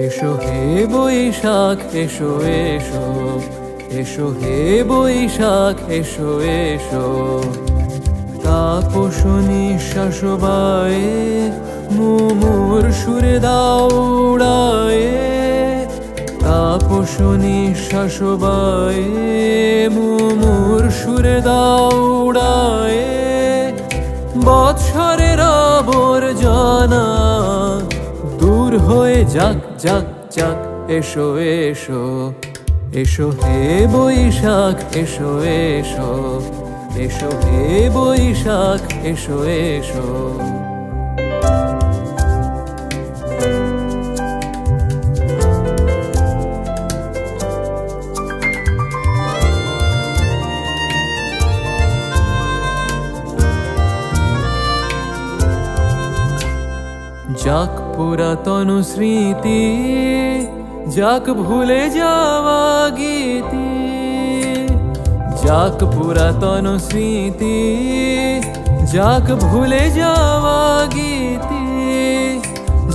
এসো হে বৈশাখ এসো এসো, এসো হে বৈশাখ এসো এসো। তাপস নিঃশ্বাস বায়ে মুমুর সুরে দাও উড়ায়ে, তাপস নিঃশ্বাস বায়ে মুমুর সুরে দাও উড়ায়ে বৎসরের আবর্জনা দূর হয়ে যাক যাক যাক। এসো এসো এসো হে বৈশাখ এসো এসো এসো হে বৈশাখ এসো এসো। যাক পুরাতন স্মৃতি যাক ভুলে যাওয়া গীতি যাক পুরাতন স্মৃতি যাক ভুলে যাওয়া গীতি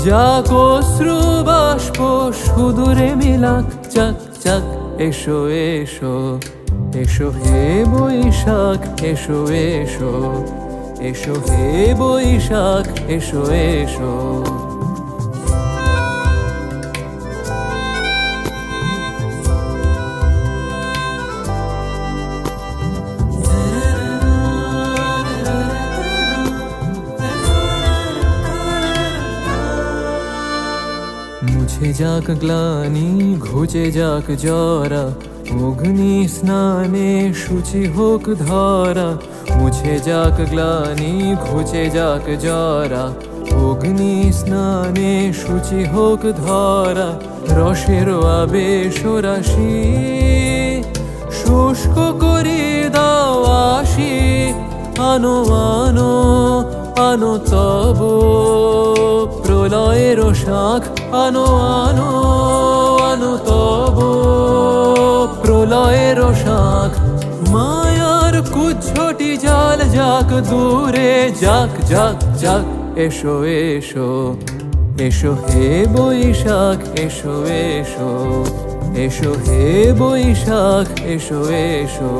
যাক অশ্রু বাষ্প সুদূরে মিলাক যাক যাক। এসো এসো এসো হে বৈশাখ এসো এসো এসো হে বৈশাখ এসো এসো। মুছে যাক গ্লানি ঘুচে যাক জরা অগ্নি স্নানে শুচি হোক ধরা মুছে যাক গ্লানি ঘুচে যাক জরা অগ্নি স্নানে শুচি হোক ধরা রসের আবেশ রাশি শুষ্ক করে দাও আসি আনো আনো আনো তব প্রলয়ের শাখ আনো আনো আনো তব প্রলয়ের শাখ মায়ার কুচ্ছটি জাল যাক দূরে যাক যাক যাক। এসো এসো এসো হে বৈশাখ এসো এসো এসো হে বৈশাখ এসো এসো।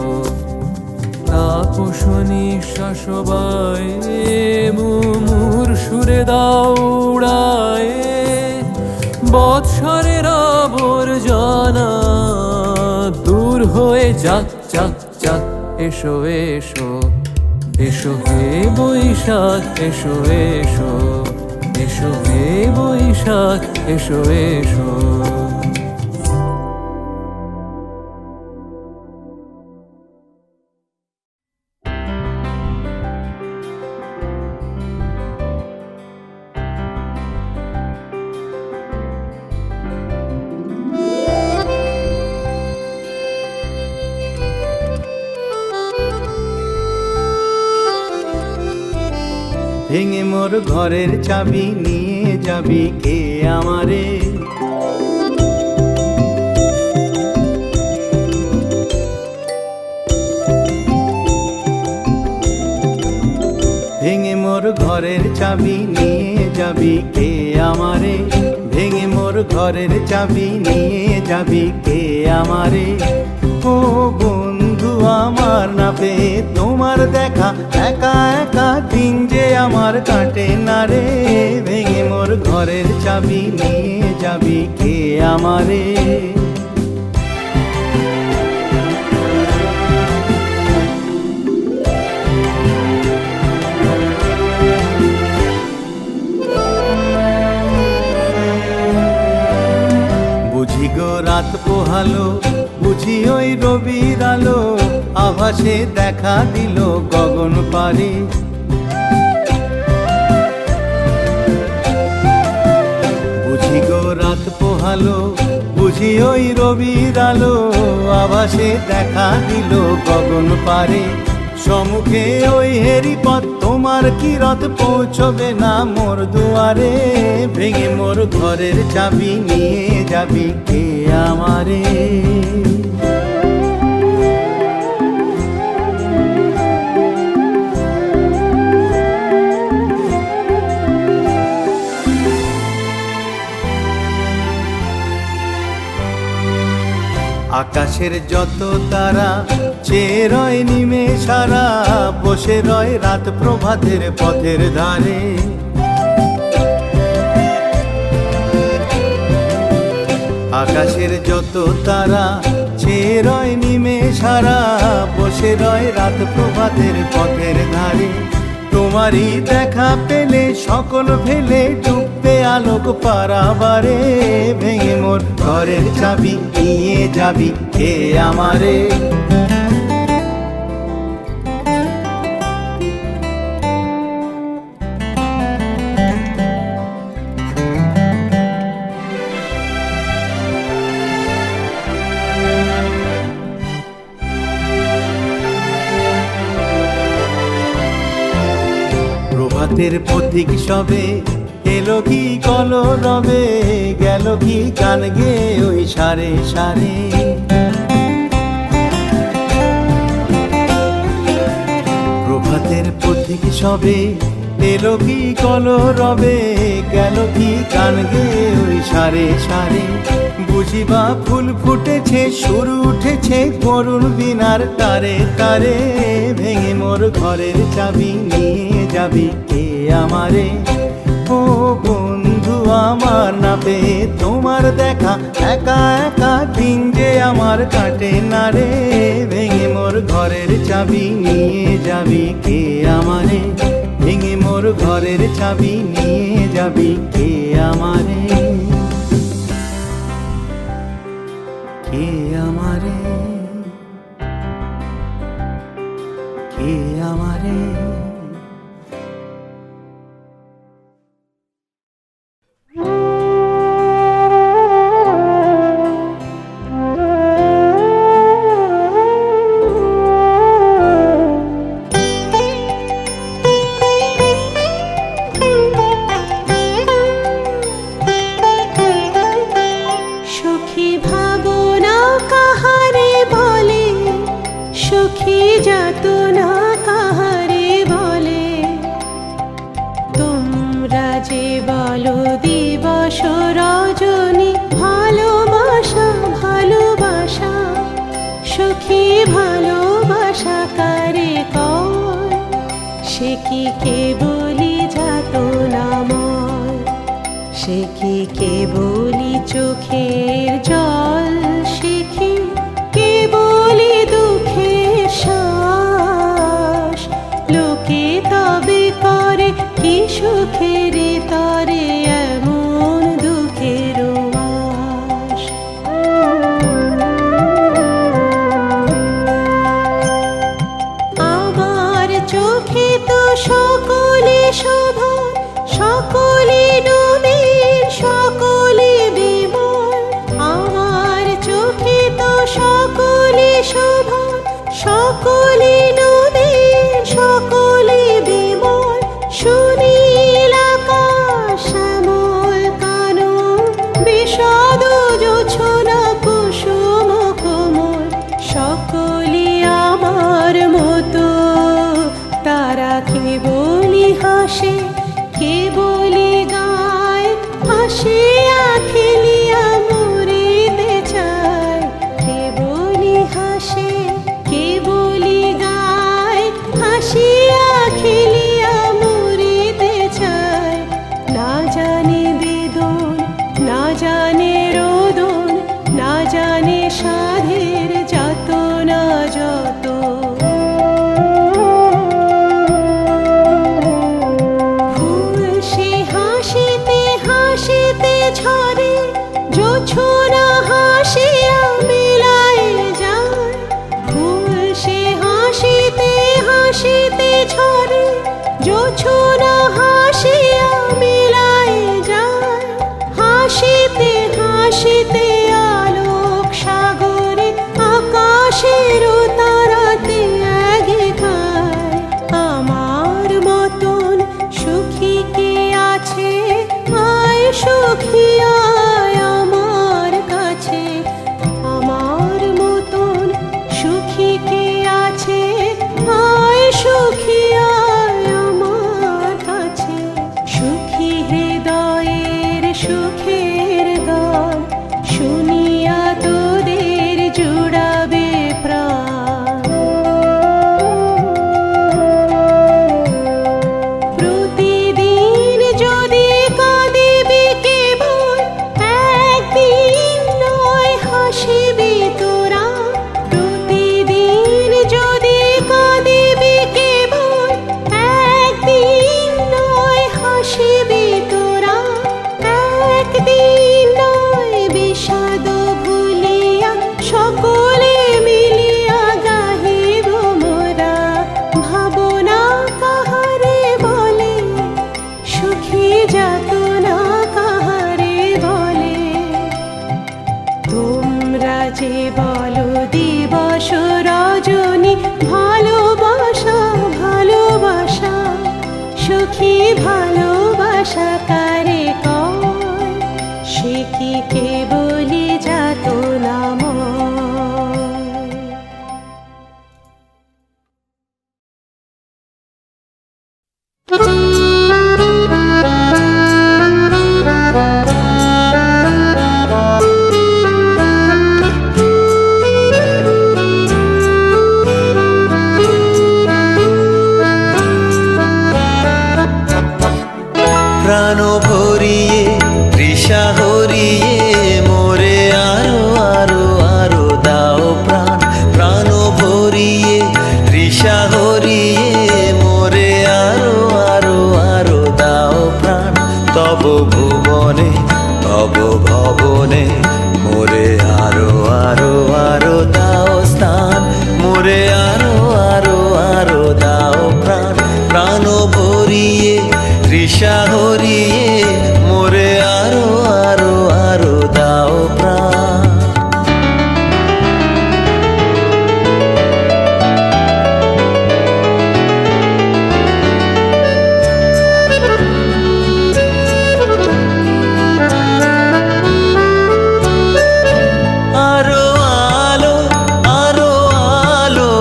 তাপস নিঃশ্বাস বায়ে মুমুর সুরে দাও উড়ায়ে বৎসরের আবর্জনা দূর হয়ে যাক যাক যাক। এসো এসো এসো হে বৈশাখ এসো এসো এসো হে বৈশাখ এসো এসো। ভেঙে মোর ঘরের চাবি নিয়ে যাবি কে আমারে ভেঙে মোর ঘরের চাবি নিয়ে যাবি কে আমারে ভেঙে মোর ঘরের চাবি নিয়ে যাবি কে আমারে। ও বন্ধু আমার না পেয়ে তোমার দেখা একা একা দিন যে আমার কাটে না রে ভেঙে মোর ঘরের চাবি নিয়ে যাবি কে আমারে। বুঝি গো রাত পোহালো বুঝি ওই রবির আলো আভাসে দেখা দিল গগন পারে বুঝি গো রাত পোহালো বুঝি ওই রবির আলো আভাসে দেখা দিল গগন পারে সম্মুখে ওই হেরি পথ তোমার কি রথ পৌঁছবে না মোর দুয়ারে ভেঙে মোর ঘরের চাবি নিয়ে যাবি কে আমারে। আকাশের যত তারা চেয়ে রয় নিমেষারা বসে রয় রাত প্রভাতের পথের ধারে আকাশের যত তারা চেয়ে রয় নিমেষারা, বসে রয় রাত প্রভাতের পথের ধারে। তোমারই দেখা পেলে সকল ফেলে ডুববে আলোক পারাবারে। ভেঙে মোর ঘরের চাবি নিয়ে যাবি কে আমারে? প্রভাতের পথিক সবে এলো কি কলরবে, গেল কি গান গে ওই সারে সারে। প্রভাতের পথিক সবে এলো কি কলরবে, গেল কি গান গে ওই সারে সারে। বুঝিবা ফুল ফুটেছে, সুর উঠেছে করুণ বিনার তারে তারে। ভেঙে মোর ঘরের চাবি নিয়ে যাবি কে আমারে? ও বন্ধু আমার, না পেয়ে তোমার দেখা একা একা দিন যে আমার কাটে না রে। ভেঙে মোর ঘরের চাবি নিয়ে যাবি কে আমারে? ভেঙে মোর ঘরের চাবি নিয়ে যাবি কে আমারে? কে আমারে? কে আমারে? সে কি কেবলি যাতনাময়, সে কি কেবলি চোখের জল, সে কি কেবলি দুঃখের শ্বাস। লোকে তবে করে কি সুখের তরে এমন দুঃখের বাস। আমার চোখে তো সকলে শোভা, সকলে নবীন, সকলে বিমল। আমার চোখে তো সকলে শোভা, সকলে নবীন, সকলে বিমল। সুনীল আকাশ, শ্যামল কানন, বিশদ জোছনা, কুসুম কোমল। সকলে আমার মতো, তারা কেবলি হাসে, কেবলি গায়, হাসিয়া খেলিয়া মরিতে চায়। কেবলি হাসে, কেবলি গায়, হাসিয়া খেলিয়া মরিতে চায়। না জানে বেদন, না জানে রোদন, না জানে সাধের যাতনা যত। ঝরে জোছনা হাসিয়া মিলায় যায়, ফুল সে হাসিতে হাসিতে ঝরে জোছনা হাসিয়া মিলায় যায়। হাসিতে হাসিতে আলোক সাগরে আকাশের তারা তোমরা যে বলো দিবস রজনী ভালোবাসা ভালোবাসা সুখী ভালোবাসা কারে কয় সে কি কেবলই যাতনাময়। প্রাণ ভরিয়ে তৃষা হরিয়ে মোরে আরো আরো আরো দাও প্রাণ। প্রাণ ভরিয়ে তৃষা হরিয়ে মোরে আরো আরো আরো দাও প্রাণ। তব ভুবনে তব ভবনে মোরে আরো আরো আরো দাও স্থান। মোরে আরো আরো আরো দাও প্রাণ। প্রাণ ভরিয়ে তৃষা হরিয়ে মোরে আরো আরো আরো দাও প্রাণ। আরো আলো আরো আলো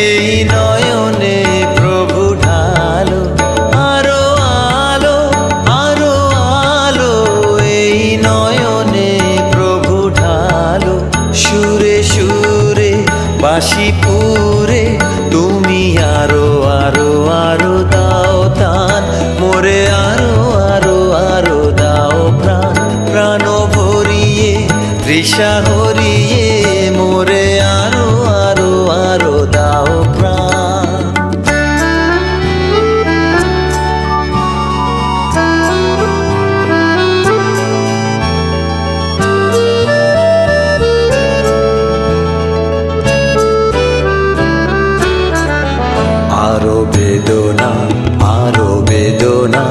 এই নয়নে প্রভু ঢালো। আরো আলো আরো আলো এই নয়নে প্রভু ঢালো। সুরে সুরে বাঁশি পুরে তুমি আরো আরো আরো দাও তান। মোরে আরো আরো আরো দাও প্রাণ। প্রাণ ভরিয়ে তৃষা হরিয়ে মোরে আরো আরো আরো দাও প্রাণ। আরো বেদনা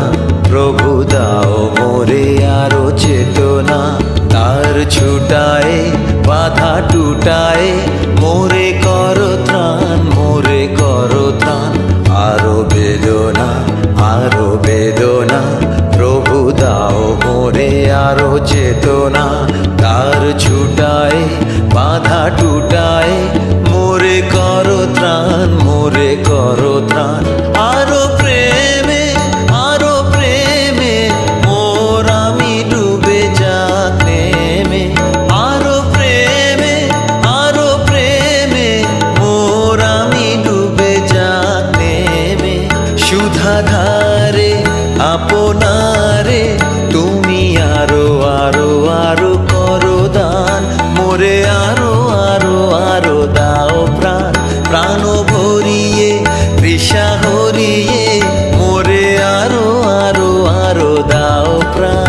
প্রভু দাও মোরে আরো চেতনা। তার ছুটায় বাধা টুটায় মোরে করো ত্রাণ মোরে করো ত্রাণ। আরো বেদনা প্রভু দাও মোরে আরো চেতনা। তার ছুটায় বাধা টুটায় মোরে করো ত্রাণ মোরে করো ত্রাণ। আরো প্রেমে মোর আমি ডুবে যাক নেমে। আরো প্রেমে মোর আমি ডুবে যাক নেমে। সুধাধারে আপনারে তুমি আরো আরো আরো করো দান। মোরে আরো আরো আরো দাও প্রাণ। প্রাণ ভরিয়ে তৃষা হরিয়ে মোরে আরো আরো আরো দাও প্রাণ।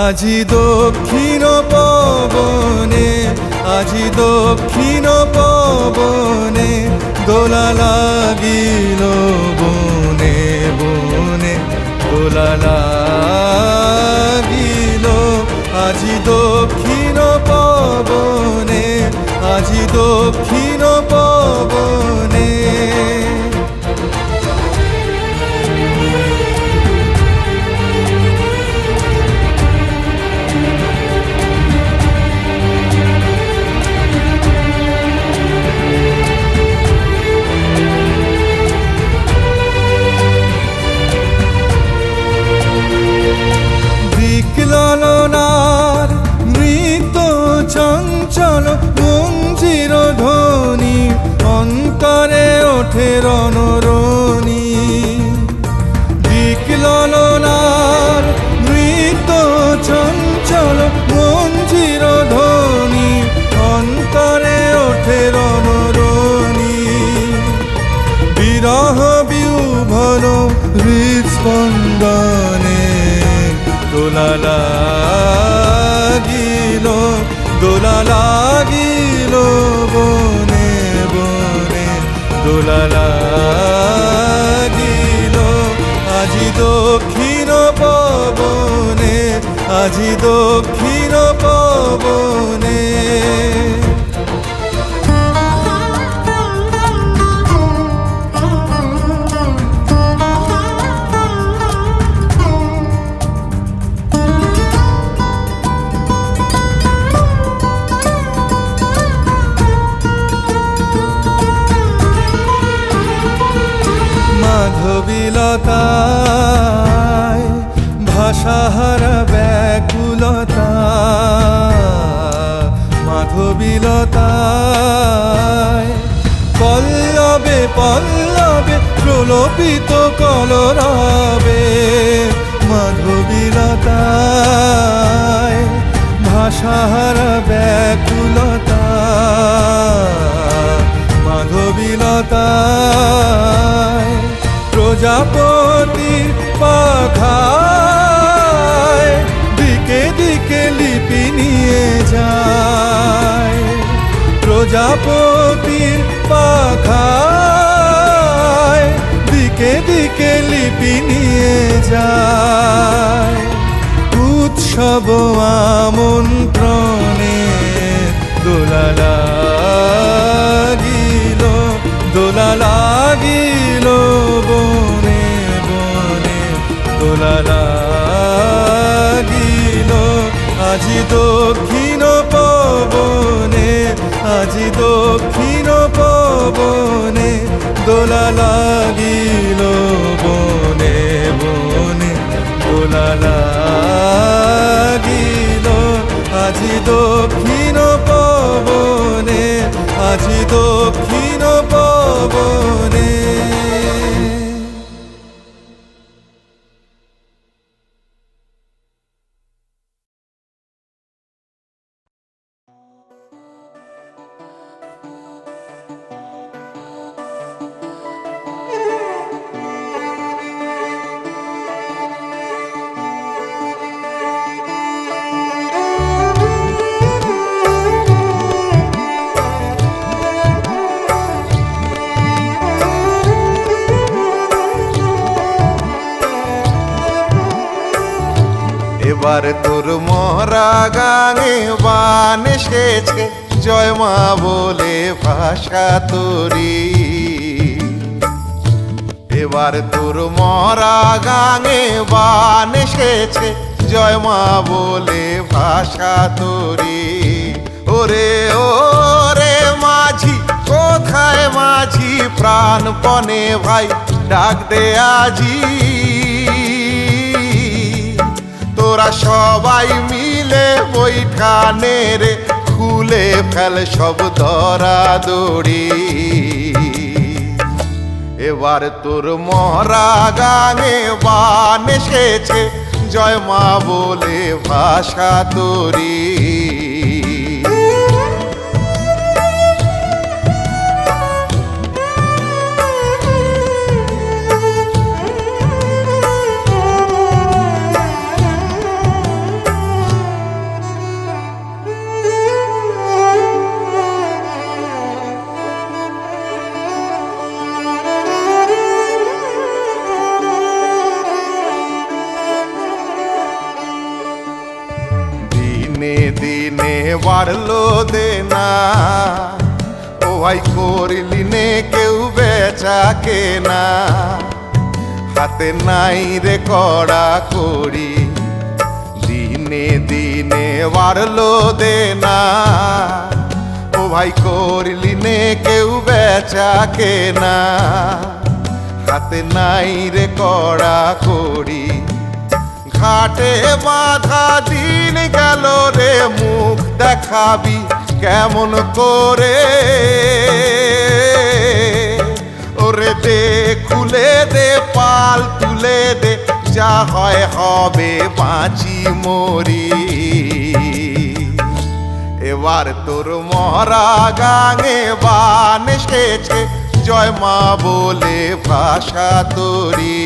আজি দক্ষিণ পবনে আজি দক্ষিণ পবনে দোলা লাগিল বনে বনে দোলা লাগিল। আজি দক্ষিণ পবনে আজি দক্ষিণ পবনে। ললনার মৃত চঞ্চল রণরণী দিকলনার নৃত্য চঞ্চল মঞ্জির ধ্বনি অন্তরে ওঠে রণরণী বিরহ বিউভন হৃৎস্পন্দনে দোলা লাগিল দোলা লাগিল বনে বনে দোলা লাগিল আজি দক্ষিণ পবনে আজি দক্ষিণ পবনে মাধবীলতায় ভাষাহারা ব্যাকুলতা মাধবীলতায় পল্লবে পল্লবে প্রলোপিত কলরবে মাধবীলতায় ভাষাহারা ব্যাকুলতা মাধবীলতায় প্রজাপতির পাখায় দিকে দিকে লিপি নিয়ে যায় প্রজাপতির পাখায় দিকে দিকে লিপি নিয়ে যায় উৎসব আমন্ত্রণে দোলা লাগিল দোলা লাগিল বনে বনে দোলা লাগিল আজি দক্ষিণ পবনে আজি দক্ষিণ পবনে দোলা লাগিল বনে বনে দোলা লাগিল আজি দক্ষিণ পবনে আজি দক্ষিণ পবনে এবার তোর মরা গাঙে বান এসেছে জয় মা বলে ভাষা তোরি এবার তোর মরা গাঙে বান এসেছে জয় মা বলে ভাষা তোরি ওরে ওরে মাঝি কোথায় মাঝি প্রাণপণে ভাই ডাক দে আজি তোরা সবাই মিলে বৈঠানে রে খুলে ফেল সব দরাদড়ি এবার তোর মরা গাঙে বান এসেছে জয় মা বলে ভাষা তোরি দিনে বাড়লো দেনা ও ভাই করলি নে কেউ বেচা কেনা হাতে নাই রে কড়া করি দিনে দিনে বাড়লো দেনা ও ভাই করলি নে কেউ বেচা কেনা হাতে নাই রে কড়া করি ঘাটে বাঁধা দিন গেল রে মুখ দেখাবি কেমন করে ওরে খুলে দে পাল তুলে দে, যা হয় হবে বাঁচি মরি। এবার তোর মরা গাঙে বান এসেছে, জয় মা বলে ভাষা তোরি।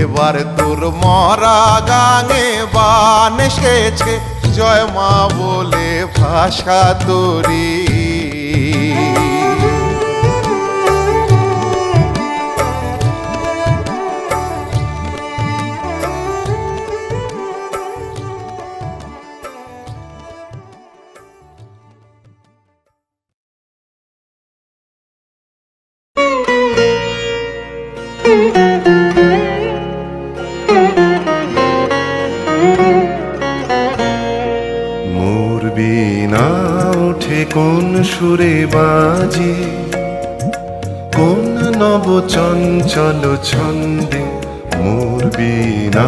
এবার তোর মরা গাঙে বান এসেছে, জয় মা বলে ভাষা তোরি। মোর বিনা ওঠে কোন সুরে বাজে, কোন নব চঞ্চল ছন্দে। মোর বিনা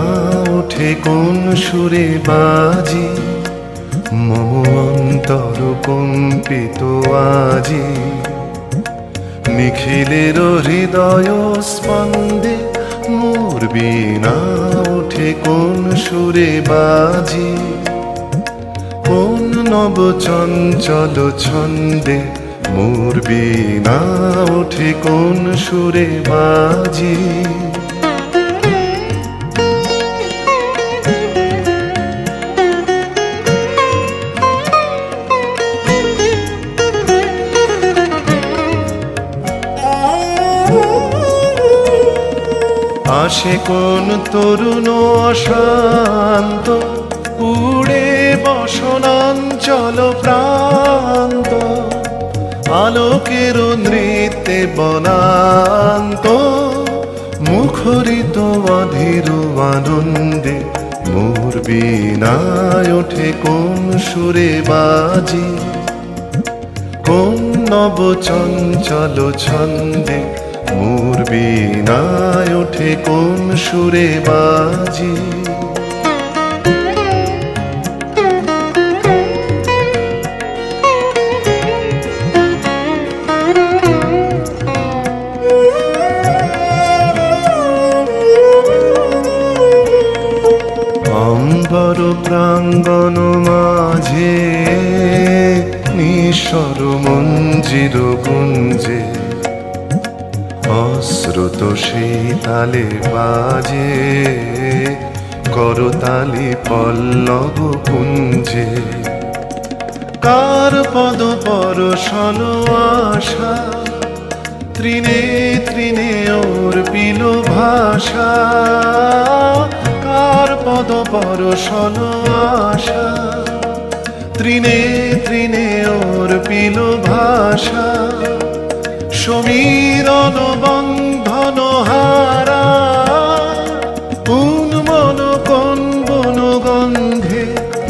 ওঠে কোন সুরে বাজে, মম অন্তর কম্পিত আজি। নিখিলের হৃদয় স্পন্দে, মোর বিনা ওঠে কোন সুরে বাজে, কোন নব চঞ্চল ছন্দে। মোর বিনা ওঠে কোন সুরে বাজে। আসে কোন তরুণ অশান্ত, উড়ে বসনাঞ্চল প্রান্ত। আলোকের নৃত্যে বনান্ত, মুখরিত অধীর আনন্দে। মোর বিনায় ওঠে কোন সুরে বাজে, কোন নব চঞ্চল ছন্দে। মোর বিনায় ওঠে কোন সুরে বাজে। অম্বর প্রাঙ্গণ মাঝে, নিঃস্বর মঞ্জির কুঞ্জে। অশ্রুত সেই তালে বাজে, করতালি পল্লব কুঞ্জে। কার পদ পরশন আশা, তৃণে তৃণে ওর পিল ভাষা। কার পদ পরশন আশা, তৃণে তৃণে ওর পিল ভাষা। সমীরণ বন্ধন হারা, কোন মন কোন বন গন্ধে।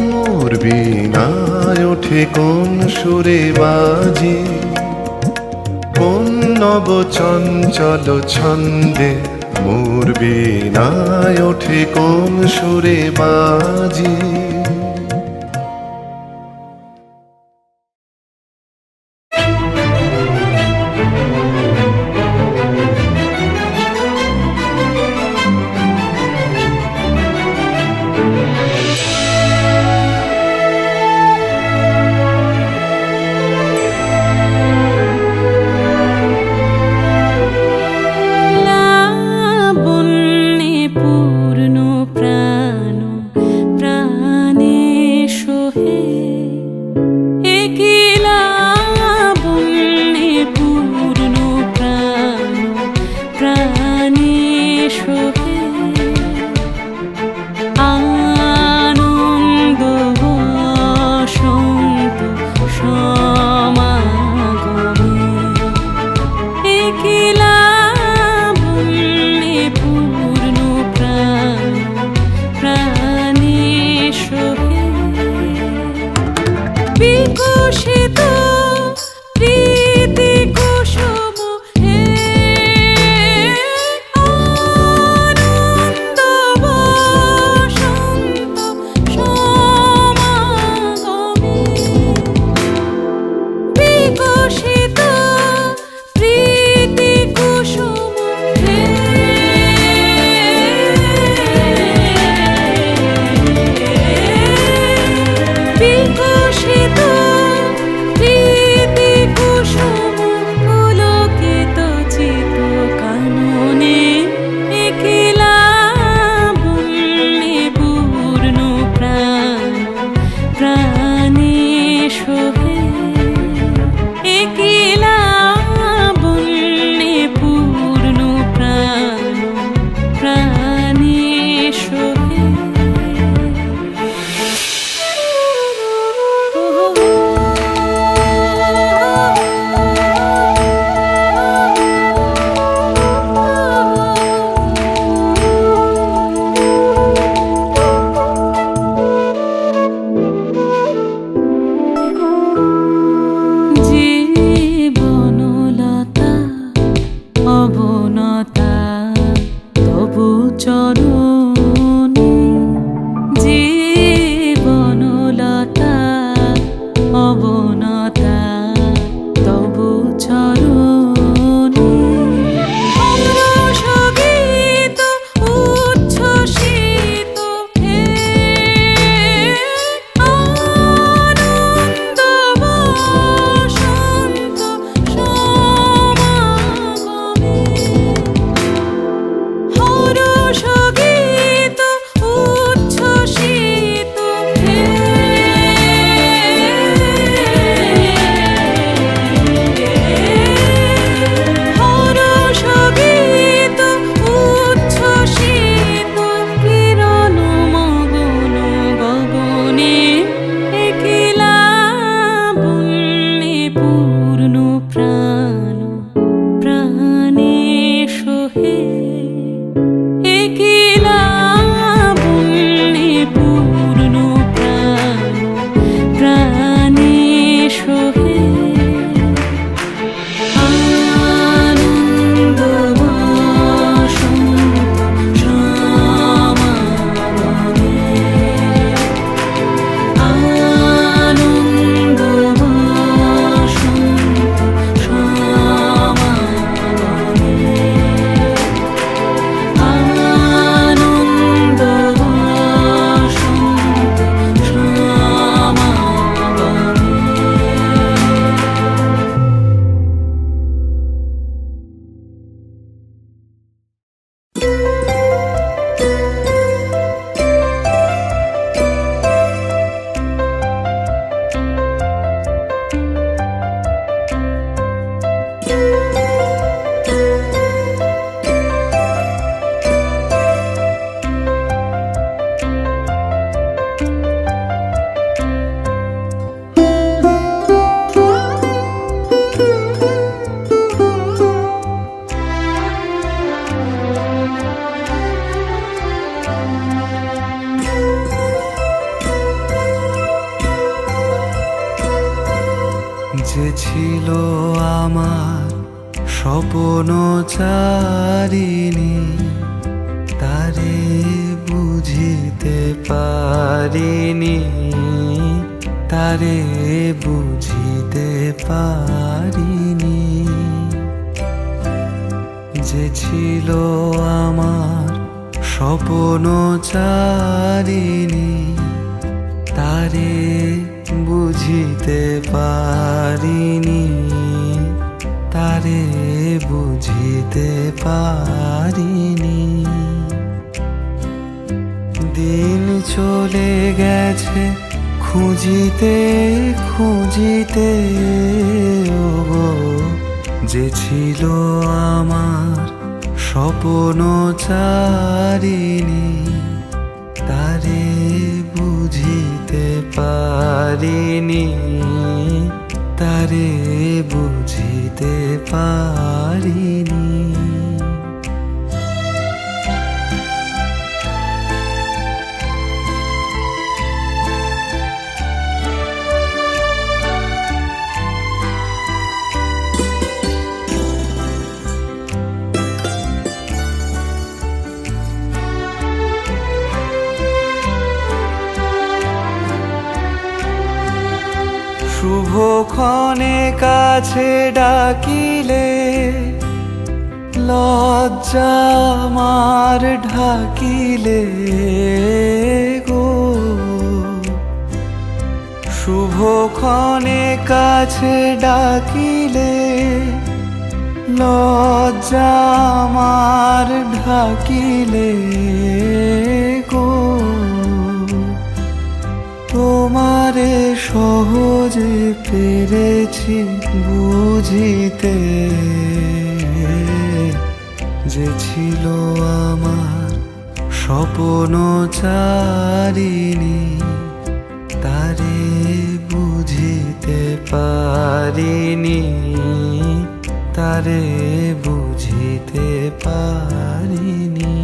মোর বিনায় ওঠে কোন সুরে বাজে, কোন নব চঞ্চল ছন্দে। মোর বিনায় ওঠে কোন সুরে বাজে। পূর্ণ প্রাণ প্রাণে সোহে একলা বললে পূর্ণ প্রাণ প্রাণে সোহে আনন্দ বসন্ত সমাগমে আনন্দ বসন্ত সমাগমে আনন্দ বসন্ত যে ছিল আমার স্বপ্ন চারিণী তারে বুঝিতে পারিনি তারে বুঝিতে পারিনি যে ছিল আমার স্বপ্ন চারিণী তারে বুঝিতে পারিনি তারে বুঝিতে পারিনি দিন চলে গেছে খুঁজিতে খুঁজিতে ওগো যে ছিল আমার স্বপ্ন চারিণী তারে বুঝিতে পারিনি তারে বুঝিতে পারিনি শুভক্ষণে কাছে ডাকিলে লজ্জা আমার ঢাকিলে গো শুভক্ষণে কাছে ডাকিলে লজ্জা আমার ঢাকিলে গো তোমারে সহজে পেরেছি বুঝিতে যে ছিল আমার স্বপ্ন চারিণী তারে বুঝিতে পারিনি তারে বুঝিতে পারিনি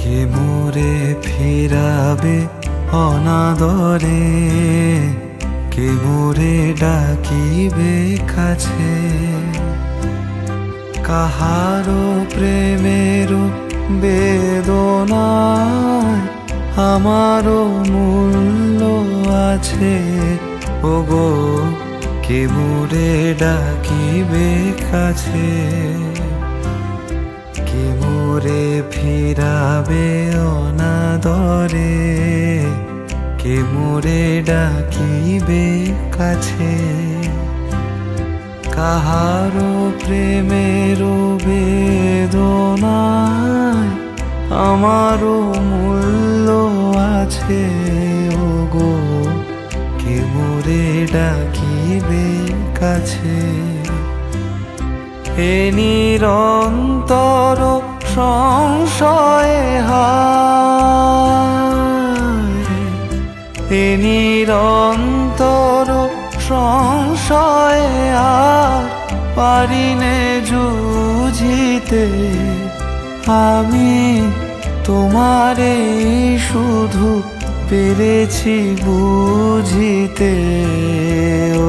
কে মোরে ফিরাবে অনাদরে কে মোরে ডাকিবে কাছে কাহারো প্রেমেরও বেদনায় আমারও মূল্য আছে ওগো কে মোরে ডাকিবে কাছে কে মোরে ফিরাবে অনাদরে কে মোরে ডাকিবে কাছে কাহারো প্রেমেরও বেদনায় আমারও মূল্য আছে ওগো কে মোরে ডাকিবে কাছে এ নিরন্তর সংশয়ে হায়, এ নিরন্তর সংশয়ে আর পারিনে জুঝিতে, আমি তোমারে শুধু পেরেছি বুঝিতে।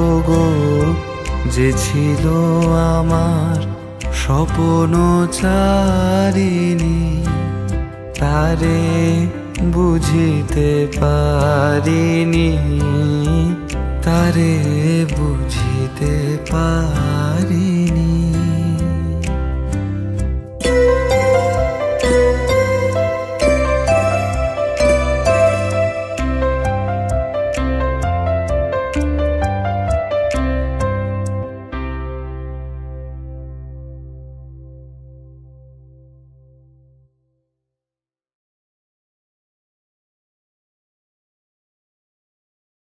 ওগো, যে ছিল আমার স্বপ্ন চারিণী, তারে বুঝিতে পারিনি, তারে বুঝিতে পারি।